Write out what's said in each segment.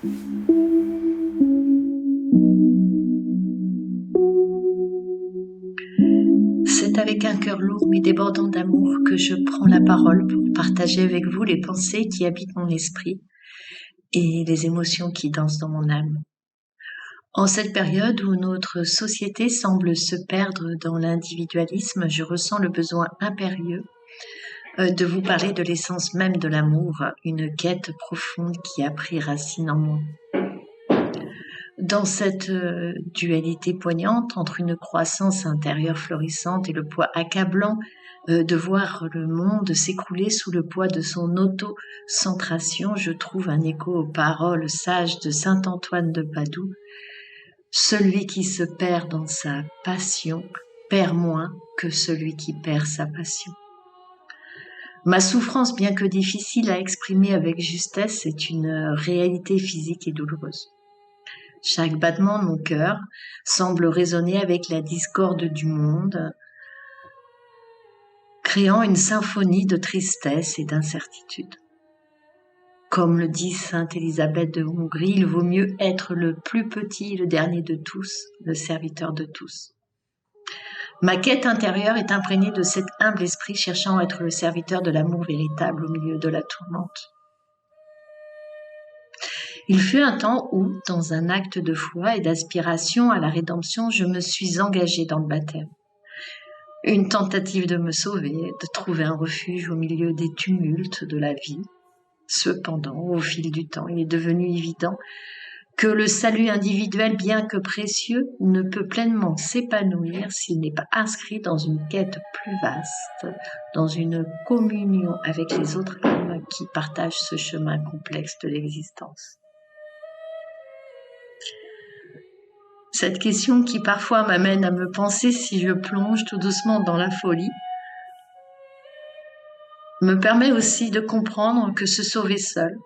C'est avec un cœur lourd mais débordant d'amour que je prends la parole pour partager avec vous les pensées qui habitent mon esprit et les émotions qui dansent dans mon âme. En cette période où notre société semble se perdre dans l'individualisme, je ressens le besoin impérieux de vous parler de l'essence même de l'amour, une quête profonde qui a pris racine en moi. Dans cette dualité poignante entre une croissance intérieure florissante et le poids accablant de voir le monde s'écrouler sous le poids de son auto-centration, je trouve un écho aux paroles sages de saint Antoine de Padoue. Celui qui se perd dans sa passion perd moins que celui qui perd sa passion. Ma souffrance, bien que difficile à exprimer avec justesse, est une réalité physique et douloureuse. Chaque battement de mon cœur semble résonner avec la discorde du monde, créant une symphonie de tristesse et d'incertitude. Comme le dit sainte Élisabeth de Hongrie, il vaut mieux être le plus petit, le dernier de tous, le serviteur de tous. Ma quête intérieure est imprégnée de cet humble esprit cherchant à être le serviteur de l'amour véritable au milieu de la tourmente. Il fut un temps où, dans un acte de foi et d'aspiration à la rédemption, je me suis engagée dans le baptême. Une tentative de me sauver, de trouver un refuge au milieu des tumultes de la vie. Cependant, au fil du temps, il est devenu évident que le salut individuel, bien que précieux, ne peut pleinement s'épanouir s'il n'est pas inscrit dans une quête plus vaste, dans une communion avec les autres âmes qui partagent ce chemin complexe de l'existence. Cette question qui parfois m'amène à me penser si je plonge tout doucement dans la folie, me permet aussi de comprendre que se sauver seul,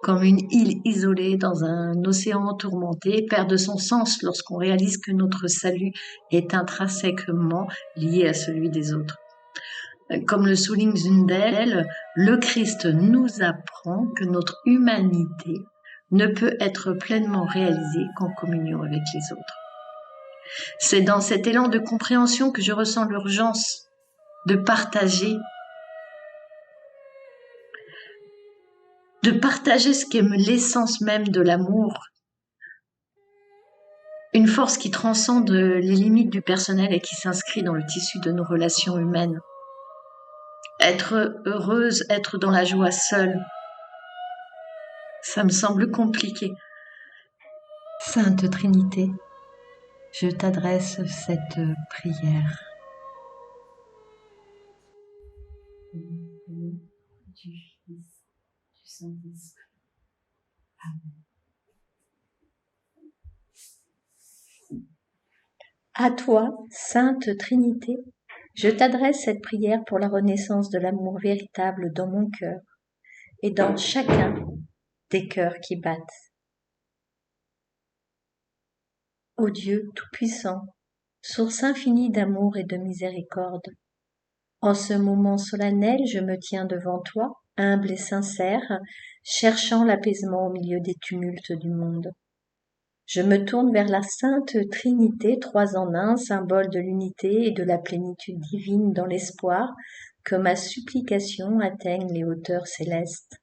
comme une île isolée dans un océan tourmenté, perd de son sens lorsqu'on réalise que notre salut est intrinsèquement lié à celui des autres. Comme le souligne Zundel, le Christ nous apprend que notre humanité ne peut être pleinement réalisée qu'en communion avec les autres. C'est dans cet élan de compréhension que je ressens l'urgence de partager ce qu'est l'essence même de l'amour, une force qui transcende les limites du personnel et qui s'inscrit dans le tissu de nos relations humaines. Être heureuse, être dans la joie seule, ça me semble compliqué. Sainte Trinité, je t'adresse cette prière. Au nom du Fils, du Saint-Esprit. Amen. À toi, Sainte Trinité, je t'adresse cette prière pour la renaissance de l'amour véritable dans mon cœur et dans chacun des cœurs qui battent. Ô Dieu Tout-Puissant, source infinie d'amour et de miséricorde, en ce moment solennel, je me tiens devant toi, humble et sincère, cherchant l'apaisement au milieu des tumultes du monde. Je me tourne vers la Sainte Trinité, trois en un, symbole de l'unité et de la plénitude divine, dans l'espoir que ma supplication atteigne les hauteurs célestes.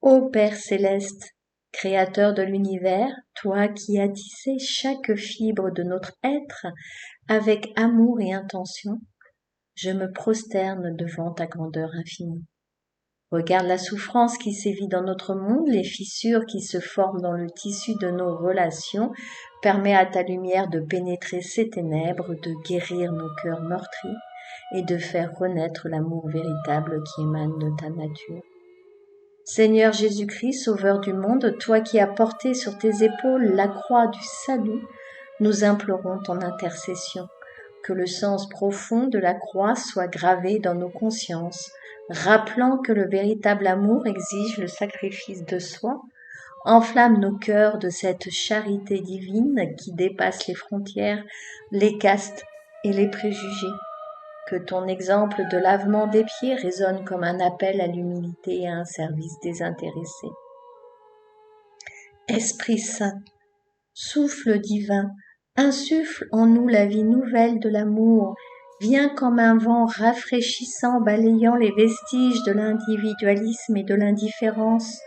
Ô Père céleste, Créateur de l'univers, toi qui as tissé chaque fibre de notre être avec amour et intention, je me prosterne devant ta grandeur infinie. Regarde la souffrance qui sévit dans notre monde, les fissures qui se forment dans le tissu de nos relations. Permets à ta lumière de pénétrer ces ténèbres, de guérir nos cœurs meurtris et de faire renaître l'amour véritable qui émane de ta nature. Seigneur Jésus-Christ, Sauveur du monde, toi qui as porté sur tes épaules la croix du salut, nous implorons ton intercession. Que le sens profond de la croix soit gravé dans nos consciences, rappelant que le véritable amour exige le sacrifice de soi, enflamme nos cœurs de cette charité divine qui dépasse les frontières, les castes et les préjugés. Que ton exemple de lavement des pieds résonne comme un appel à l'humilité et à un service désintéressé. Esprit Saint, souffle divin, insuffle en nous la vie nouvelle de l'amour, viens comme un vent rafraîchissant balayant les vestiges de l'individualisme et de l'indifférence,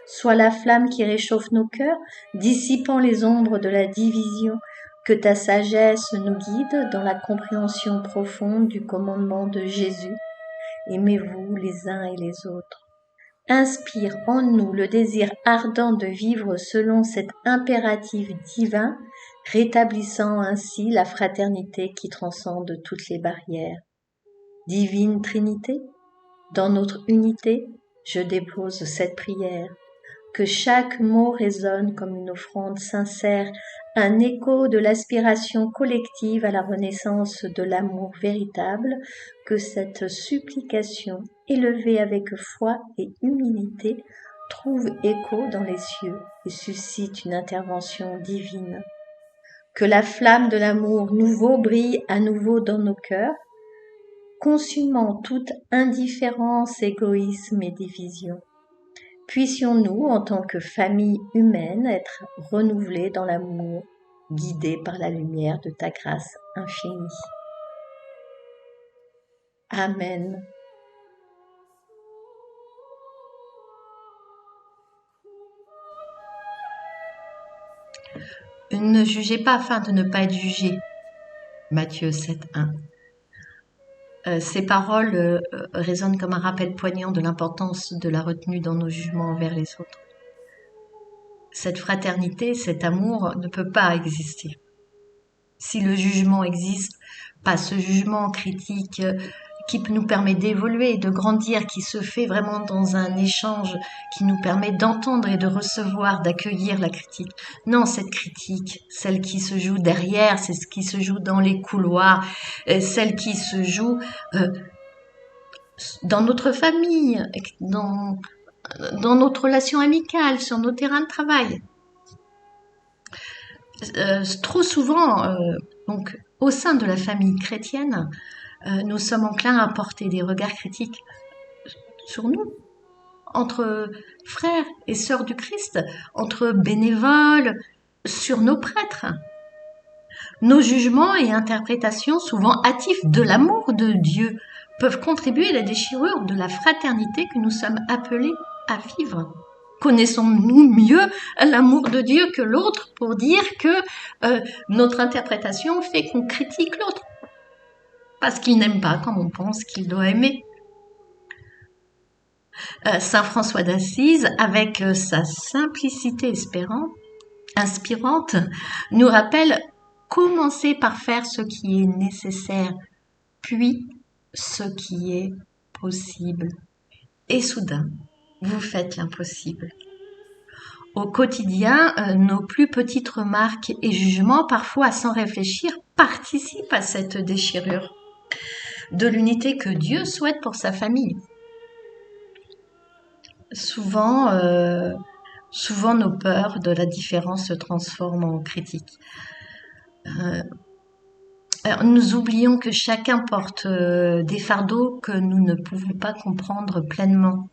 sois la flamme qui réchauffe nos cœurs, dissipant les ombres de la division, que ta sagesse nous guide dans la compréhension profonde du commandement de Jésus. Aimez-vous les uns et les autres. Inspire en nous le désir ardent de vivre selon cet impératif divin, rétablissant ainsi la fraternité qui transcende toutes les barrières. Divine Trinité, dans notre unité, je dépose cette prière. Que chaque mot résonne comme une offrande sincère, un écho de l'aspiration collective à la renaissance de l'amour véritable, que cette supplication, élevée avec foi et humilité, trouve écho dans les cieux et suscite une intervention divine. Que la flamme de l'amour nouveau brille à nouveau dans nos cœurs, consumant toute indifférence, égoïsme et division. Puissions-nous, en tant que famille humaine, être renouvelés dans l'amour, guidés par la lumière de ta grâce infinie. Amen. Ne jugez pas afin de ne pas être jugé. Matthieu 7:1. Ces paroles résonnent comme un rappel poignant de l'importance de la retenue dans nos jugements envers les autres. Cette fraternité, cet amour ne peut pas exister. Si le jugement existe, pas ce jugement critique qui nous permet d'évoluer, de grandir, qui se fait vraiment dans un échange, qui nous permet d'entendre et de recevoir, d'accueillir la critique. Non, cette critique, celle qui se joue derrière, c'est ce qui se joue dans les couloirs, celle qui se joue dans notre famille, dans notre relation amicale, sur nos terrains de travail. Trop souvent, donc, au sein de la famille chrétienne, nous sommes enclins à porter des regards critiques sur nous, entre frères et sœurs du Christ, entre bénévoles, sur nos prêtres. Nos jugements et interprétations, souvent hâtifs de l'amour de Dieu, peuvent contribuer à la déchirure de la fraternité que nous sommes appelés à vivre. Connaissons-nous mieux l'amour de Dieu que l'autre pour dire que notre interprétation fait qu'on critique l'autre parce qu'il n'aime pas comme on pense qu'il doit aimer. Saint François d'Assise, avec sa simplicité inspirante, nous rappelle: commencez par faire ce qui est nécessaire, puis ce qui est possible. Et soudain, vous faites l'impossible. Au quotidien, nos plus petites remarques et jugements, parfois sans réfléchir, participent à cette déchirure de l'unité que Dieu souhaite pour sa famille. Souvent, nos peurs de la différence se transforment en critiques. Alors, nous oublions que chacun porte des fardeaux que nous ne pouvons pas comprendre pleinement.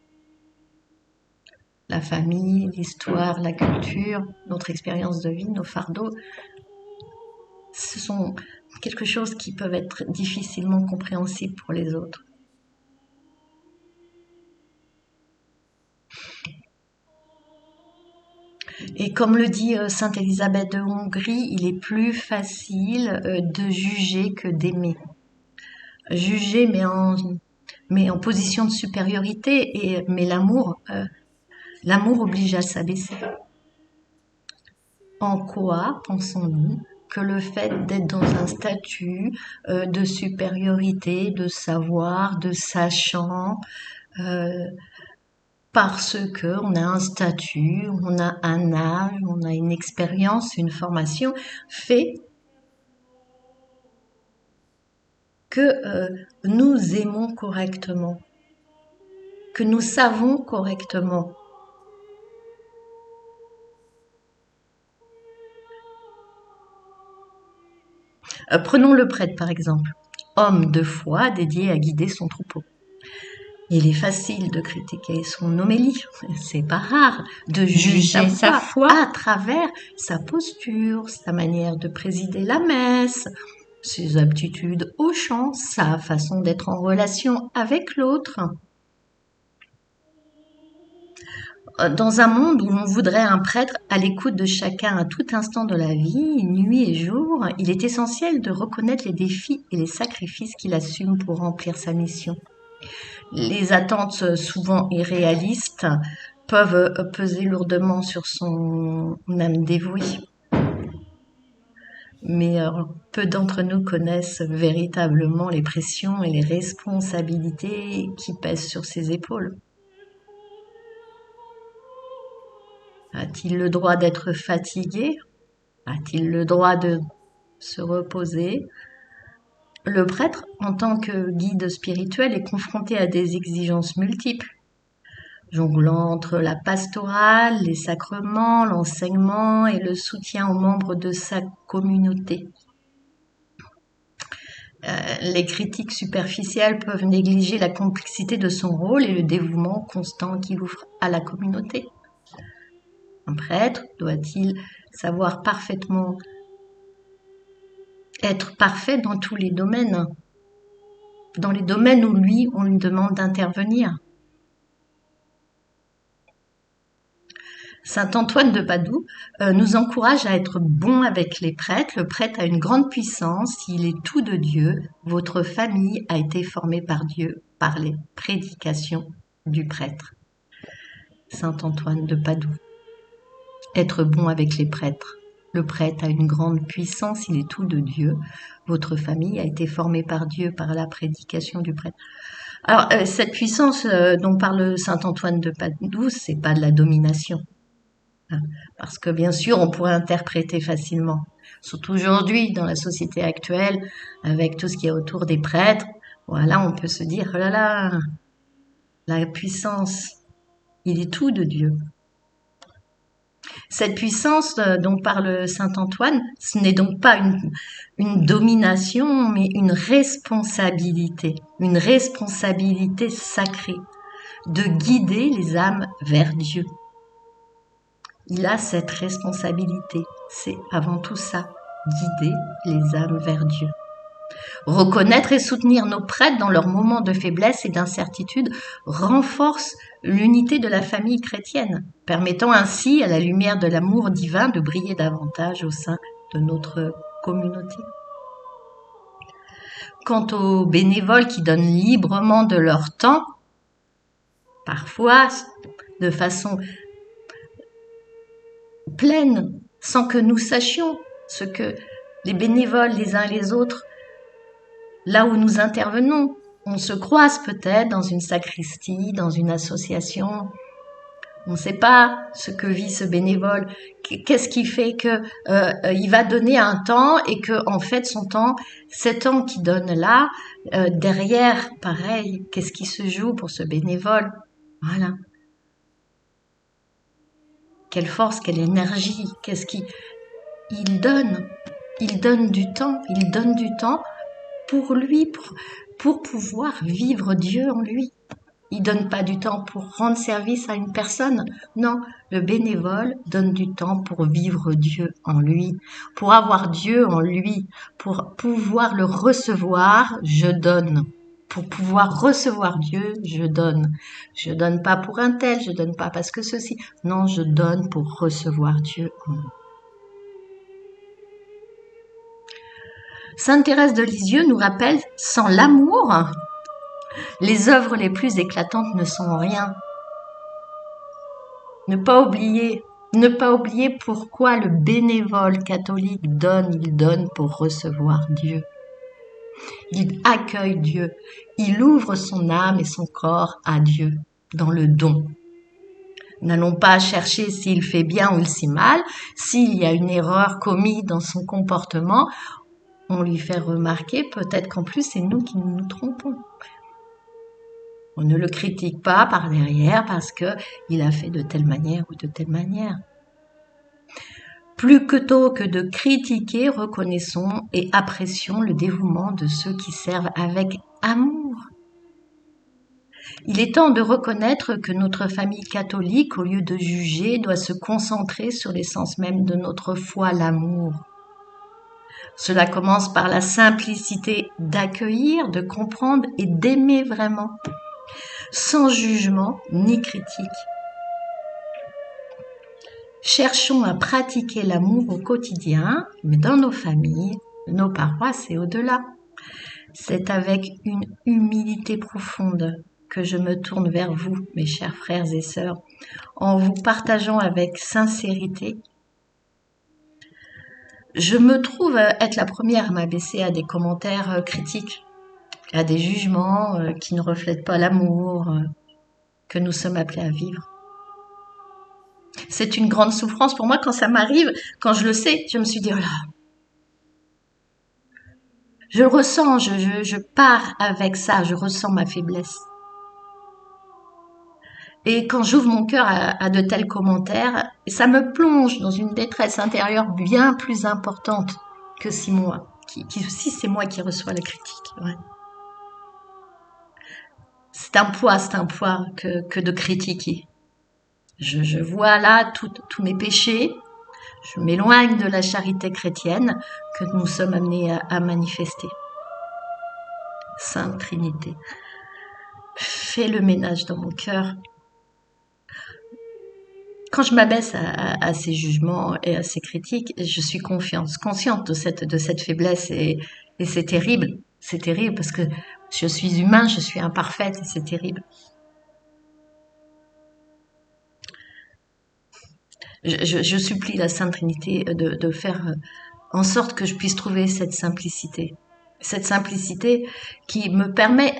La famille, l'histoire, la culture, notre expérience de vie, nos fardeaux, ce sont quelque chose qui peuvent être difficilement compréhensibles pour les autres. Et comme le dit Sainte Élisabeth de Hongrie, il est plus facile de juger que d'aimer. Juger, mais en position de supériorité, mais l'amour oblige à s'abaisser. En quoi pensons-nous que le fait d'être dans un statut de supériorité, de savoir, de sachant, parce que on a un statut, on a un âge, on a une expérience, une formation, fait que nous aimons correctement, que nous savons correctement. Prenons le prêtre par exemple, homme de foi dédié à guider son troupeau. Il est facile de critiquer son homélie, c'est pas rare, de juger Juger sa sa foi foi. à travers sa posture, sa manière de présider la messe, ses aptitudes au chant, sa façon d'être en relation avec l'autre. Dans un monde où l'on voudrait un prêtre à l'écoute de chacun à tout instant de la vie, nuit et jour, il est essentiel de reconnaître les défis et les sacrifices qu'il assume pour remplir sa mission. Les attentes souvent irréalistes peuvent peser lourdement sur son âme dévouée. Mais peu d'entre nous connaissent véritablement les pressions et les responsabilités qui pèsent sur ses épaules. A-t-il le droit d'être fatigué? A-t-il le droit de se reposer? Le prêtre, en tant que guide spirituel, est confronté à des exigences multiples, jonglant entre la pastorale, les sacrements, l'enseignement et le soutien aux membres de sa communauté. Les critiques superficielles peuvent négliger la complexité de son rôle et le dévouement constant qu'il offre à la communauté. Un prêtre doit-il savoir parfaitement être parfait dans tous les domaines, dans les domaines où on lui demande d'intervenir? Saint Antoine de Padoue nous encourage à être bon avec les prêtres. Le prêtre a une grande puissance, il est tout de Dieu. Votre famille a été formée par Dieu par les prédications du prêtre. Saint Antoine de Padoue. Être bon avec les prêtres. Le prêtre a une grande puissance, il est tout de Dieu. Votre famille a été formée par Dieu par la prédication du prêtre. Alors, cette puissance dont parle Saint Antoine de Padoue, c'est pas de la domination. Parce que bien sûr, on pourrait interpréter facilement, surtout aujourd'hui, dans la société actuelle, avec tout ce qui est autour des prêtres. Voilà, on peut se dire, oh là là, la puissance, il est tout de Dieu. Cette puissance dont parle Saint Antoine, ce n'est donc pas une domination, mais une responsabilité sacrée, de guider les âmes vers Dieu. Il a cette responsabilité, c'est avant tout ça, guider les âmes vers Dieu. Reconnaître et soutenir nos prêtres dans leurs moments de faiblesse et d'incertitude renforce l'unité de la famille chrétienne, permettant ainsi à la lumière de l'amour divin de briller davantage au sein de notre communauté. Quant aux bénévoles qui donnent librement de leur temps, parfois de façon pleine, sans que nous sachions ce que les bénévoles les uns et les autres, là où nous intervenons, on se croise peut-être dans une sacristie, dans une association. On ne sait pas ce que vit ce bénévole. Qu'est-ce qui fait que il va donner un temps et que en fait son temps, cet temps qu'il donne là, derrière, pareil, qu'est-ce qui se joue pour ce bénévole? Voilà. Quelle force, quelle énergie, qu'est-ce qu'il donne? Il donne du temps, pour lui, pour pouvoir vivre Dieu en lui. Il donne pas du temps pour rendre service à une personne. Non, le bénévole donne du temps pour vivre Dieu en lui, pour avoir Dieu en lui, pour pouvoir le recevoir, je donne. Pour pouvoir recevoir Dieu, je donne. Je donne pas pour un tel, je donne pas parce que ceci. Non, je donne pour recevoir Dieu en moi. Sainte Thérèse de Lisieux nous rappelle, sans l'amour, les œuvres les plus éclatantes ne sont rien. Ne pas oublier pourquoi le bénévole catholique donne, il donne pour recevoir Dieu. Il accueille Dieu, il ouvre son âme et son corps à Dieu, dans le don. N'allons pas chercher s'il fait bien ou si mal, s'il y a une erreur commise dans son comportement, on lui fait remarquer peut-être qu'en plus c'est nous qui nous trompons. On ne le critique pas par derrière parce qu'il a fait de telle manière ou de telle manière. Plutôt que de critiquer, reconnaissons et apprécions le dévouement de ceux qui servent avec amour. Il est temps de reconnaître que notre famille catholique, au lieu de juger, doit se concentrer sur l'essence même de notre foi, l'amour. Cela commence par la simplicité d'accueillir, de comprendre et d'aimer vraiment, sans jugement ni critique. Cherchons à pratiquer l'amour au quotidien, mais dans nos familles, nos paroisses et au-delà. C'est avec une humilité profonde que je me tourne vers vous, mes chers frères et sœurs, en vous partageant avec sincérité. Je me trouve être la première à m'abaisser à des commentaires critiques, à des jugements qui ne reflètent pas l'amour que nous sommes appelés à vivre. C'est une grande souffrance pour moi quand ça m'arrive, quand je le sais, je me suis dit, oh là, je le ressens, je pars avec ça, je ressens ma faiblesse. Et quand j'ouvre mon cœur à de tels commentaires, ça me plonge dans une détresse intérieure bien plus importante que si c'est moi qui reçois la critique. Ouais. C'est un poids que de critiquer. Je vois là tous mes péchés, je m'éloigne de la charité chrétienne que nous sommes amenés à manifester. Sainte Trinité, fais le ménage dans mon cœur. Quand je m'abaisse à ces jugements et à ces critiques, je suis consciente de cette faiblesse et c'est terrible. C'est terrible parce que je suis humain, je suis imparfaite et c'est terrible. Je supplie la Sainte Trinité de faire en sorte que je puisse trouver cette simplicité qui me permet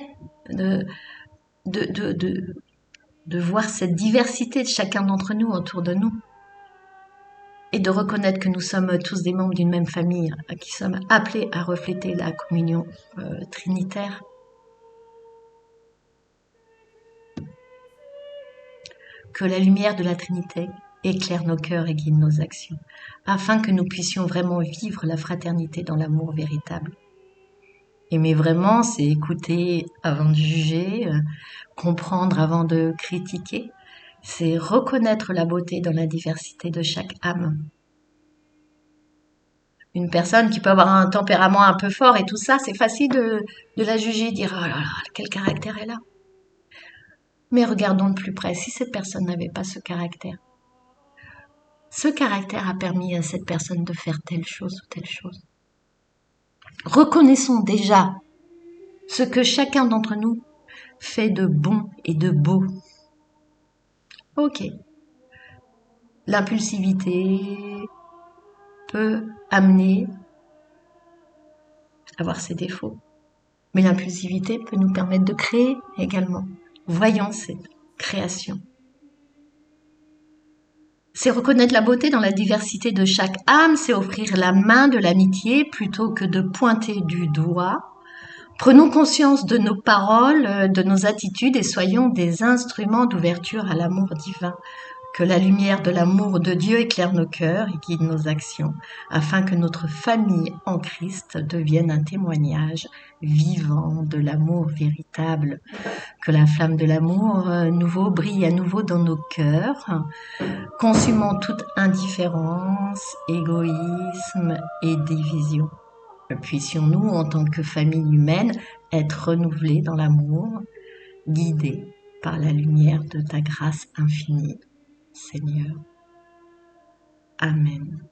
de voir cette diversité de chacun d'entre nous autour de nous et de reconnaître que nous sommes tous des membres d'une même famille, qui sommes appelés à refléter la communion trinitaire. Que la lumière de la Trinité éclaire nos cœurs et guide nos actions, afin que nous puissions vraiment vivre la fraternité dans l'amour véritable. Aimer vraiment, c'est écouter avant de juger, comprendre avant de critiquer, c'est reconnaître la beauté dans la diversité de chaque âme. Une personne qui peut avoir un tempérament un peu fort et tout ça, c'est facile de la juger, dire « Oh là là, quel caractère elle a !» Mais regardons de plus près, si cette personne n'avait pas ce caractère a permis à cette personne de faire telle chose ou telle chose. Reconnaissons déjà ce que chacun d'entre nous fait de bon et de beau. Ok. L'impulsivité peut amener à avoir ses défauts. Mais l'impulsivité peut nous permettre de créer également. Voyons cette création. C'est reconnaître la beauté dans la diversité de chaque âme, c'est offrir la main de l'amitié plutôt que de pointer du doigt. Prenons conscience de nos paroles, de nos attitudes et soyons des instruments d'ouverture à l'amour divin. Que la lumière de l'amour de Dieu éclaire nos cœurs et guide nos actions, afin que notre famille en Christ devienne un témoignage vivant de l'amour véritable. Que la flamme de l'amour nouveau brille à nouveau dans nos cœurs, consumant toute indifférence, égoïsme et division. Puissions-nous, en tant que famille humaine, être renouvelés dans l'amour, guidés par la lumière de ta grâce infinie. Seigneur. Amen.